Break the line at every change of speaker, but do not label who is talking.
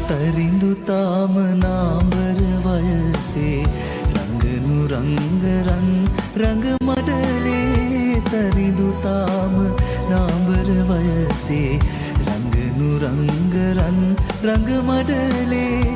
තරිඳු තාම නාඹර වයසේ රංගනු රංගරන් රංග මඩලේ තරිඳු තාම නාඹර වයසේ රංගනු රංගරන් රංග මඩලේ